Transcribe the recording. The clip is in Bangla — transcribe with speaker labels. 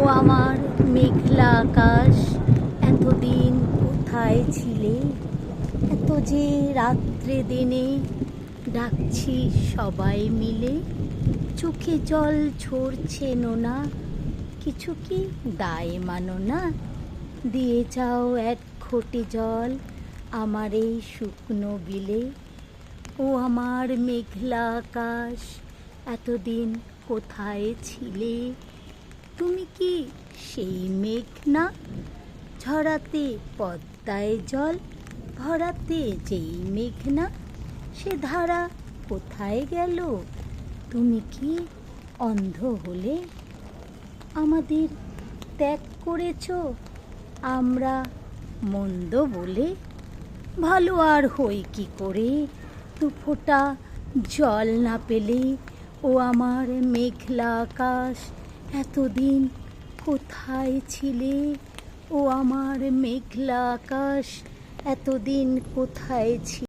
Speaker 1: আমার মেঘলা আকাশ, এতদিন কোথায় ছিলে? এত যে রাত্রে দিনে ডাকছি সবাই মিলে, চোখে জল ঝরছে নোনা, কিছু কি দায় মানো না? দিয়ে যাও এক ঘটি জল আমার এই শুকনো বিলে। ও আমার মেঘলা আকাশ, এতদিন কোথায় ছিলে? তুমি কি সেই মেঘ না? ঝরাতে পদ্মায় জল ভরাতে যেই মেঘ না, সে ধারা কোথায় গেল? তুমি কি অন্ধ হলে? আমাদের ত্যাগ করেছ আমরা মন্দ বলে? ভালো আর হই কি করে দু ফোঁটা জল না পেলে? ও আমার মেঘলা আকাশ, এতদিন কোথায় ছিলে? ও আমার মেঘলা আকাশ, এতদিন কোথায় ছিলে?